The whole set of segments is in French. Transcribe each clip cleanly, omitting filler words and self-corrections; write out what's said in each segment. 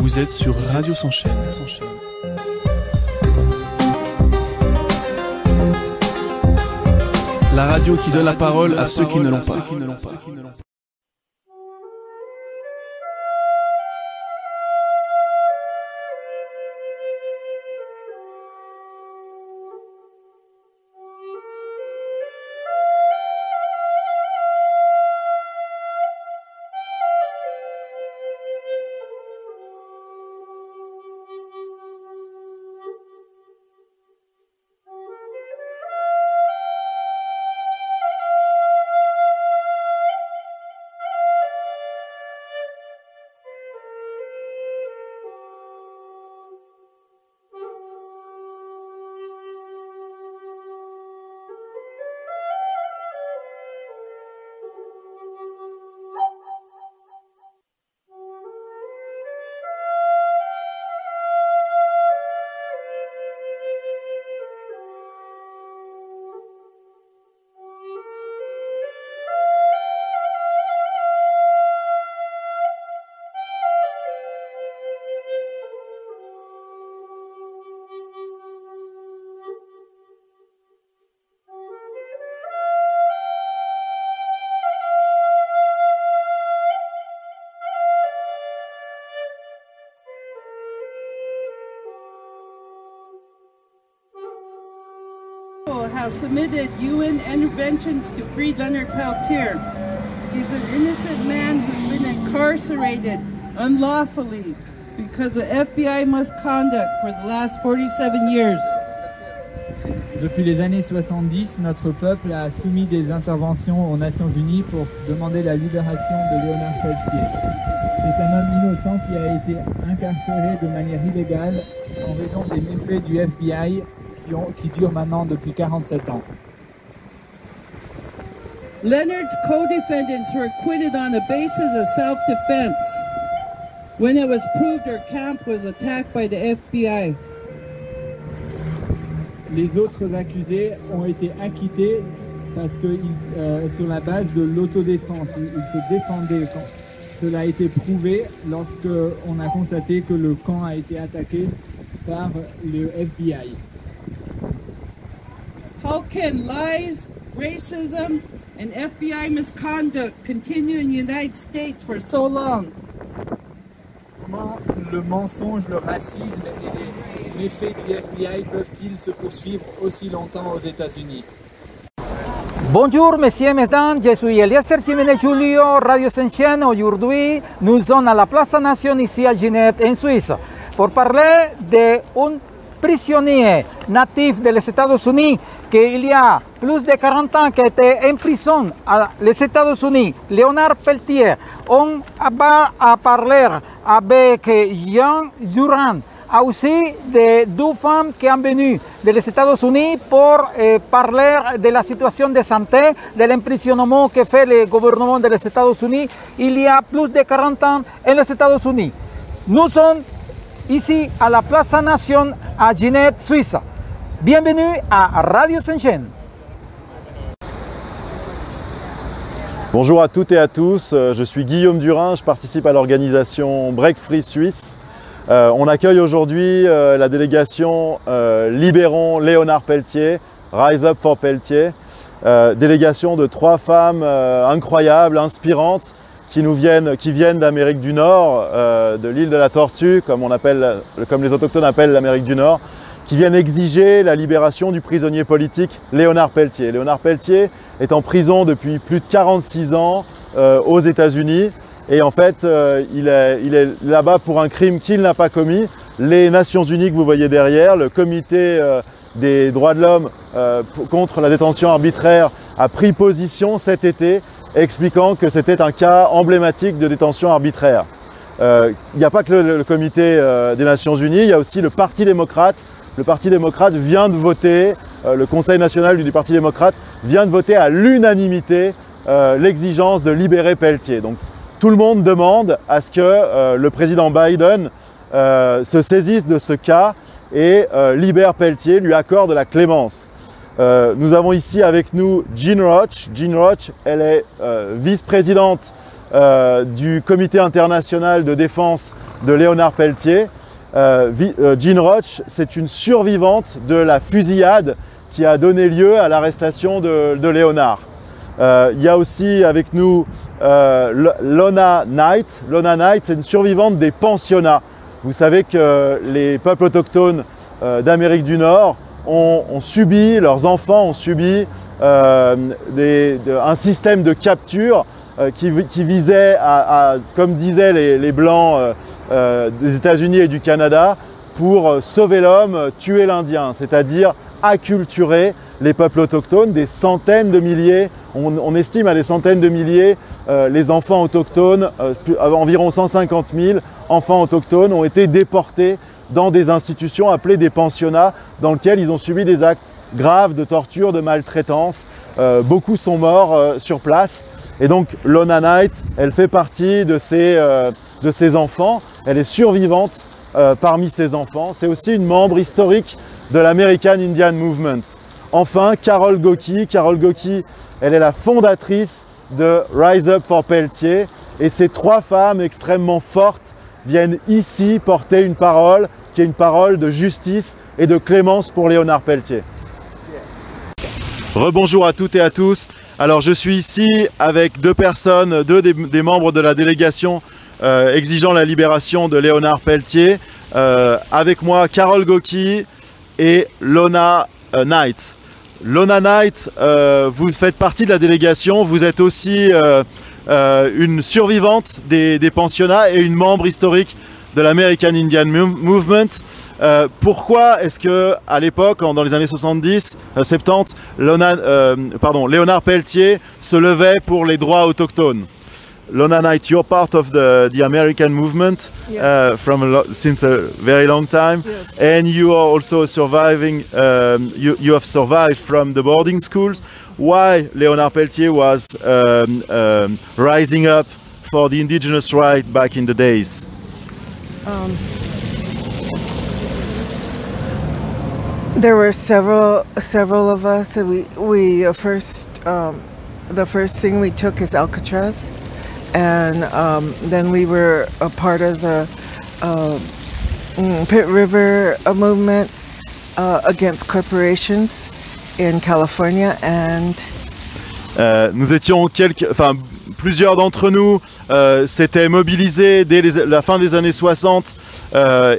Vous êtes sur Radio S'enchaîne. La radio qui donne la parole à ceux qui ne l'ont pas. Have submitted UN interventions to free Leonard Peltier. He's an innocent man who's been incarcerated unlawfully because of FBI misconduct for the last 47 years. Depuis les années 70, notre peuple a soumis des interventions aux Nations Unies pour demander la libération de Léonard Peltier. C'est un homme innocent qui a été incarcéré de manière illégale en raison des méfaits du FBI qui dure maintenant depuis 47 ans. Leonard's co-defendants were acquitted on the basis of self-defense when it was proved their camp was attacked by the FBI. Les autres accusés ont été acquittés parce que sur la base de l'autodéfense, ils se défendaient. Cela a été prouvé lorsque on a constaté que le camp a été attaqué par le FBI. How can lies, racism, and FBI misconduct continue in the United States for so long? Comment le mensonge, le racisme et les méfaits du FBI peuvent-ils se poursuivre aussi longtemps aux États-Unis? Bonjour, messieurs, mesdames, je suis Eliezer Jiménez Julio, Radio S'enchaîne. Aujourd'hui, nous sommes à la Place Nation ici à Genève, en Suisse, pour parler d'un prisonnier natif des États-Unis qu'il y a plus de 40 ans qui était en prison aux États-Unis, Léonard Peltier. On va parler avec Jean Durand, aussi de deux femmes qui sont venues des États-Unis pour parler de la situation de santé, de l'emprisonnement que fait le gouvernement des États-Unis il y a plus de 40 ans en les États-Unis. Nous sommes ici à la Place Nation à Genève, Suisse. Bienvenue à Radio S'enchaîne. Bonjour à toutes et à tous, je suis Guillaume Durand, je participe à l'organisation Break Free Suisse. On accueille aujourd'hui la délégation Libérons Léonard Peltier, Rise Up for Peltier, délégation de 3 femmes incroyables, inspirantes, qui viennent d'Amérique du Nord, de l'île de la Tortue, comme les autochtones appellent l'Amérique du Nord, qui viennent exiger la libération du prisonnier politique Léonard Peltier. Léonard Peltier est en prison depuis plus de 46 ans aux États-Unis et en fait il est là-bas pour un crime qu'il n'a pas commis. Les Nations Unies que vous voyez derrière, le comité des droits de l'homme contre la détention arbitraire a pris position cet été expliquant que c'était un cas emblématique de détention arbitraire. Il n'y a pas que le comité des Nations Unies, il y a aussi le Parti démocrate. Le Parti démocrate vient de voter, le Conseil national du Parti démocrate vient de voter à l'unanimité l'exigence de libérer Peltier. Donc tout le monde demande à ce que le président Biden se saisisse de ce cas et libère Peltier, lui accorde la clémence. Nous avons ici avec nous Jean Roach. Jean Roach, elle est vice-présidente du Comité international de défense de Léonard Peltier. Jean Roche, c'est une survivante de la fusillade qui a donné lieu à l'arrestation de Léonard. Il y a aussi avec nous Lona Knight. Lona Knight, c'est une survivante des pensionnats. Vous savez que les peuples autochtones d'Amérique du Nord ont subi, leurs enfants ont subi un système de capture qui visait comme disaient les Blancs des États-Unis et du Canada, pour sauver l'homme, tuer l'Indien, c'est-à-dire acculturer les peuples autochtones. Des centaines de milliers, on estime à des centaines de milliers les enfants autochtones, environ 150 000 enfants autochtones ont été déportés dans des institutions appelées des pensionnats, dans lesquels ils ont subi des actes graves de torture, de maltraitance. Beaucoup sont morts sur place. Et donc Lona Knight, elle fait partie de ces enfants. Elle est survivante parmi ces enfants. C'est aussi une membre historique de l'American Indian Movement. Enfin, Carol Gokee. Carol Gokee, elle est la fondatrice de Rise Up for Peltier. Et ces trois femmes extrêmement fortes viennent ici porter une parole qui est une parole de justice et de clémence pour Léonard Peltier. Rebonjour à toutes et à tous. Alors je suis ici avec deux personnes, des membres de la délégation exigeant la libération de Léonard Peltier. Avec moi Carol Gokee et Lona Knight. Lona Knight, vous faites partie de la délégation, vous êtes aussi une survivante des pensionnats et une membre historique de l'American Indian Movement. Pourquoi est-ce que à l'époque, dans les années 70, 70, Léonard Peltier se levait pour les droits autochtones? Lona Knight, you're part of the American movement since a very long time, yes. And you are also surviving. You have survived from the boarding schools. Why Léonard Peltier was rising up for the indigenous right back in the days? There were several of us. We first the first thing we took is Alcatraz, and then we were a part of the Pitt River movement against corporations in California, and nous étions plusieurs d'entre nous s'étaient mobilisés dès la fin des années 60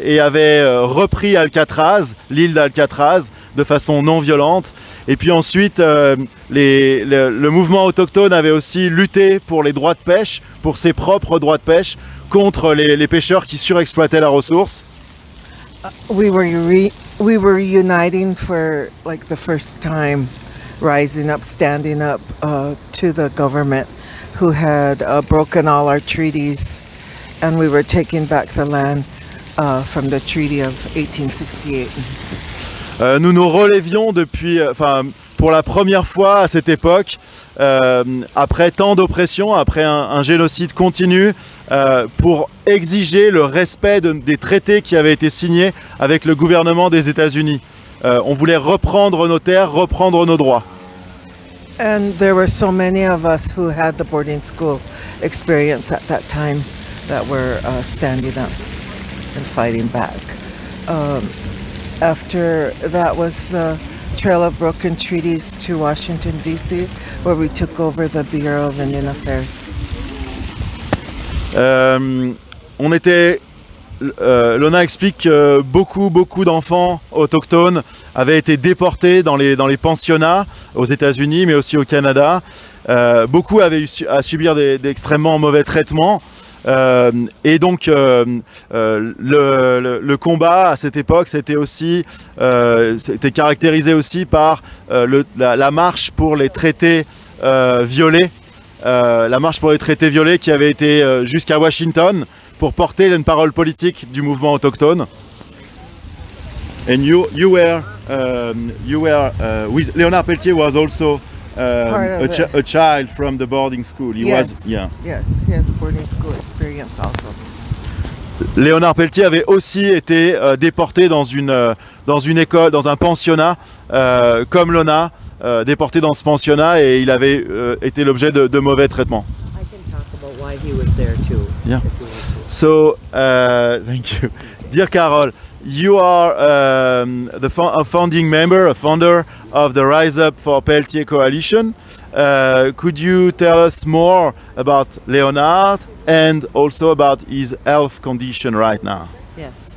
et avaient repris Alcatraz, l'île d'Alcatraz, de façon non violente. Et puis ensuite, le mouvement autochtone avait aussi lutté pour les droits de pêche, pour ses propres droits de pêche, contre les pêcheurs qui surexploitaient la ressource. we were uniting for like the first time, rising up, standing up to the government who had broken all our treaties, and we were taking back the land from the Treaty of 1868. Nous nous relevions depuis, pour la première fois à cette époque, après tant d'oppression, après un génocide continu, pour exiger le respect des traités qui avaient été signés avec le gouvernement des États-Unis. On voulait reprendre nos terres, reprendre nos droits. And there were so many of us who had the boarding school experience at that time that were standing up and fighting back. After that was the Trail of Broken Treaties to Washington, D.C., where we took over the Bureau of Indian Affairs. Lona explique que beaucoup d'enfants autochtones avaient été déportés dans les pensionnats aux États-Unis, mais aussi au Canada. Beaucoup avaient eu à subir d'extrêmement mauvais traitements. Et donc le combat à cette époque c'était caractérisé aussi par la marche pour les traités violés, qui avait été jusqu'à Washington pour porter une parole politique du mouvement autochtone. And you were with Léonard Peltier was also a child from the boarding school. Yes, he has a boarding school experience also. Léonard Peltier avait aussi été déporté dans une école, dans un pensionnat, comme Lona, déporté dans ce pensionnat, et il avait été l'objet de mauvais traitements. I can talk about why he was there too. Yeah. If you want to. So, thank you. Dear Carol, you are a founding member, a founder of the Rise Up for Pelletier Coalition. Could you tell us more about Leonard and also about his health condition right now? Yes.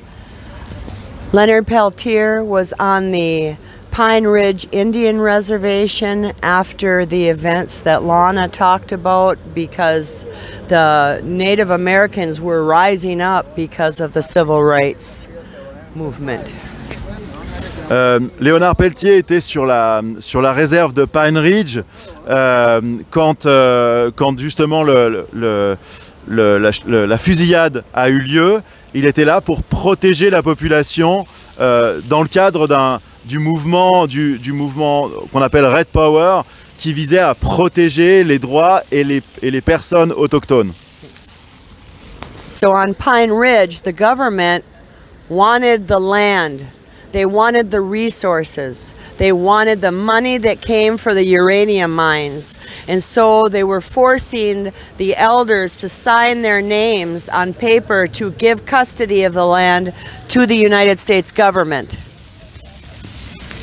Leonard Pelletier was on the Pine Ridge Indian Reservation after the events that Lana talked about, because the Native Americans were rising up because of the civil rights movement. Léonard Pelletier était sur la réserve de Pine Ridge quand justement la fusillade a eu lieu. Il était là pour protéger la population dans le cadre du mouvement qu'on appelle Red Power, qui visait à protéger les droits et les personnes autochtones. So on Pine Ridge, the government wanted the land. They wanted the resources. They wanted the money that came for the uranium mines. And so they were forcing the elders to sign their names on paper to give custody of the land to the United States government.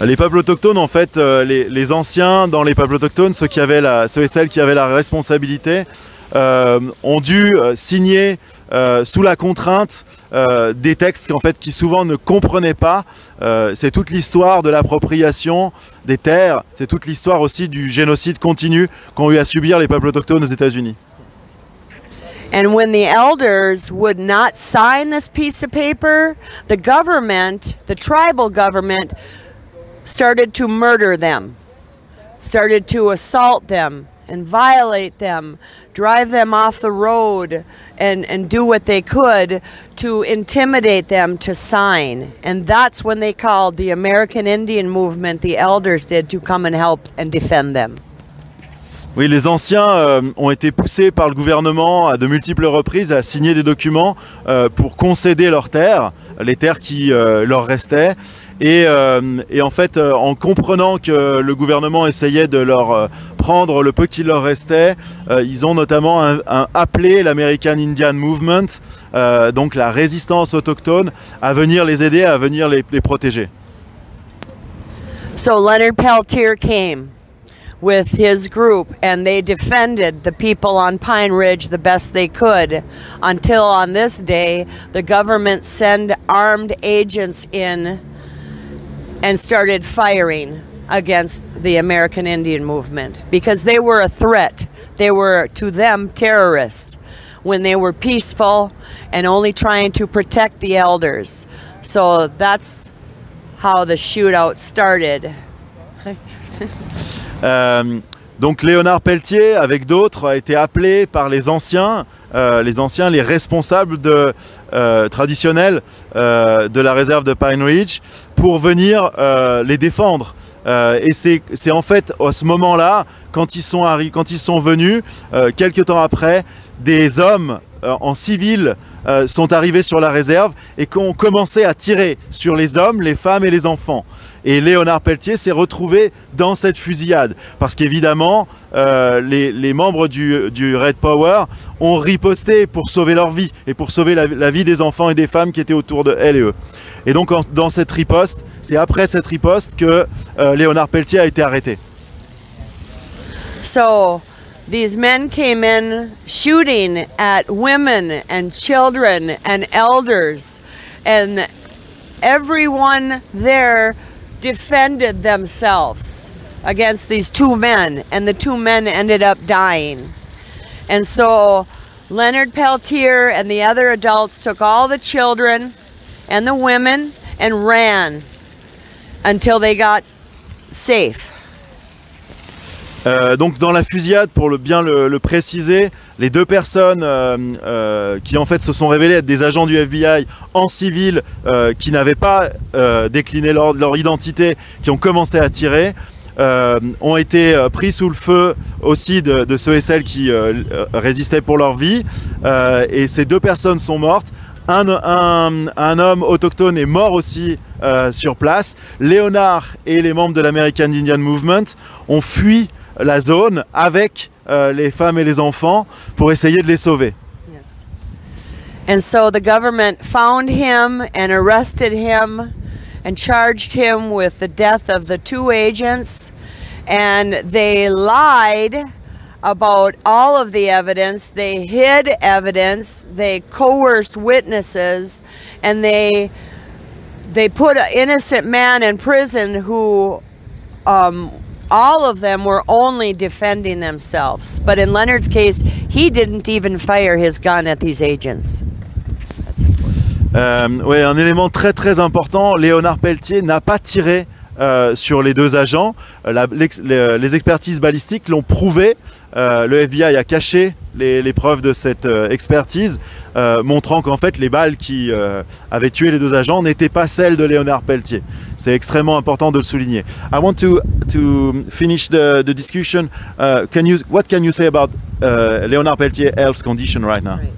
Les peuples autochtones, en fait, les anciens dans les peuples autochtones, ceux et celles qui avaient la responsabilité, ont dû signer sous la contrainte des textes qui souvent ne comprenaient pas. C'est toute l'histoire de l'appropriation des terres, c'est toute l'histoire aussi du génocide continu qu'ont eu à subir les peuples autochtones aux États-Unis. And when the elders would not sign this piece of paper, the government, the tribal government, started to murder them, started to assault them and violate them, drive them off the road, and do what they could to intimidate them to sign. And that's when they called the American Indian movement, the elders did, to come and help and defend them. Oui, les anciens ont été poussés par le gouvernement à de multiples reprises à signer des documents pour concéder leurs terres, les terres qui leur restaient. Et en fait, en comprenant que le gouvernement essayait de leur prendre le peu qui leur restait, ils ont notamment appelé l'American Indian Movement, donc la résistance autochtone, à venir les aider, à venir les protéger. So Leonard Pelletier came with his group, and they defended the people on Pine Ridge the best they could, until on this day the government sent armed agents in and started firing against the American Indian movement, because they were a threat. They were, to them, terrorists when they were peaceful and only trying to protect the elders. So that's how the shootout started. Donc Léonard Pelletier, avec d'autres, a été appelé par les anciens, les responsables traditionnels de la réserve de Pine Ridge, pour venir les défendre. Et c'est en fait à ce moment-là, quand ils sont venus, quelques temps après, des hommes en civil sont arrivés sur la réserve et qui ont commencé à tirer sur les hommes, les femmes et les enfants. Et Léonard Pelletier s'est retrouvé dans cette fusillade parce qu'évidemment les membres du Red Power ont riposté pour sauver leur vie et pour sauver la vie des enfants et des femmes qui étaient autour de elles et eux. Et donc dans cette riposte, c'est après cette riposte que Léonard Pelletier a été arrêté. So these men came in shooting at women and children and elders, and everyone there defended themselves against these two men, and the two men ended up dying. And so Leonard Pelletier and the other adults took all the children and the women and ran until they got safe. Donc dans la fusillade, pour bien le préciser, les deux personnes qui en fait se sont révélées être des agents du FBI en civil, qui n'avaient pas décliné leur identité, qui ont commencé à tirer, ont été pris sous le feu aussi de ceux et celles qui résistaient pour leur vie, et ces deux personnes sont mortes. Un homme autochtone est mort aussi sur place. Léonard et les membres de l'American Indian Movement ont fui la zone avec les femmes et les enfants pour essayer de les sauver. Yes. And so the government found him and arrested him and charged him with the death of the 2 agents. And they lied about all of the evidence. They hid evidence. They coerced witnesses, and they put an innocent man in prison who all of them were only defending themselves. But in Leonard's case, he didn't even fire his gun at these agents. Oui, un élément très important, Léonard Pelletier n'a pas tiré sur les 2 agents. Les expertises balistiques l'ont prouvé. Le FBI a caché les preuves de cette expertise, montrant qu'en fait les balles qui avaient tué les 2 agents n'étaient pas celles de Léonard Pelletier. C'est extrêmement important de le souligner. I want to finish the discussion. What can you say about Léonard Pelletier health condition right now? Right.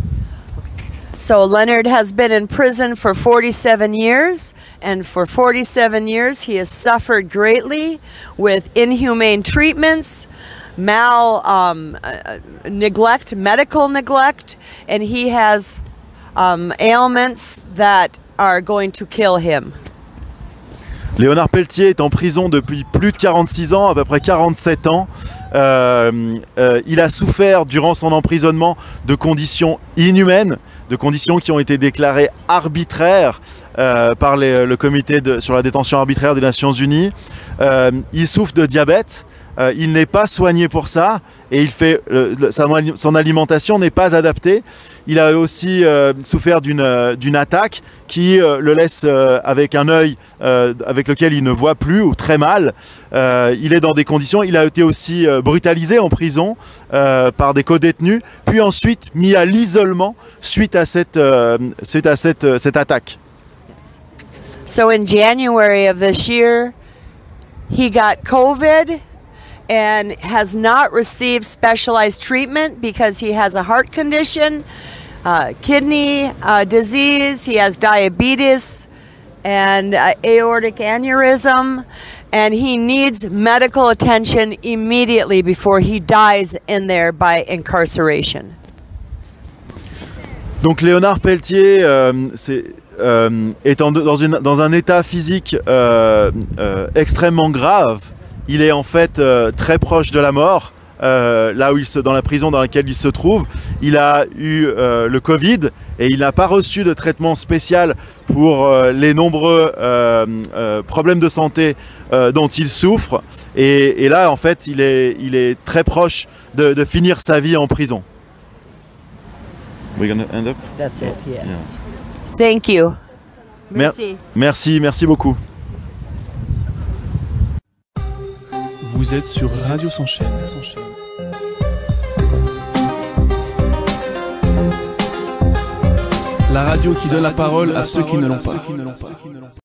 So Leonard has been in prison for 47 years, and for 47 years he has suffered greatly with inhumane treatments, neglect, medical neglect, and he has ailments that are going to kill him. Léonard Pelletier est en prison depuis plus de 46 ans, à peu près 47 ans. Il a souffert durant son emprisonnement de conditions inhumaines, de conditions qui ont été déclarées arbitraires par le comité sur la détention arbitraire des Nations Unies. Il souffre de diabète, il n'est pas soigné pour ça et il fait, son alimentation n'est pas adaptée. Il a aussi souffert d'une attaque qui le laisse avec un œil avec lequel il ne voit plus ou très mal. Il est dans des conditions, il a été aussi brutalisé en prison par des co-détenus, puis ensuite mis à l'isolement suite à cette attaque. So in January of this year, he got COVID and has not received specialized treatment because he has a heart condition, kidney disease, he has diabetes and aortic aneurysm, and he needs medical attention immediately before he dies in there by incarceration. Donc Léonard Pelletier est dans un état physique extrêmement grave. Il est en fait très proche de la mort, là où dans la prison dans laquelle il se trouve. Il a eu le Covid et il n'a pas reçu de traitement spécial pour les nombreux problèmes de santé dont il souffre. Et là, en fait, il est très proche de finir sa vie en prison. We're gonna end up? That's it, yes. Yeah. Thank you. Merci. Merci beaucoup. Vous êtes sur Radio S'enchaîne. La radio qui donne la parole à ceux qui ne l'ont pas.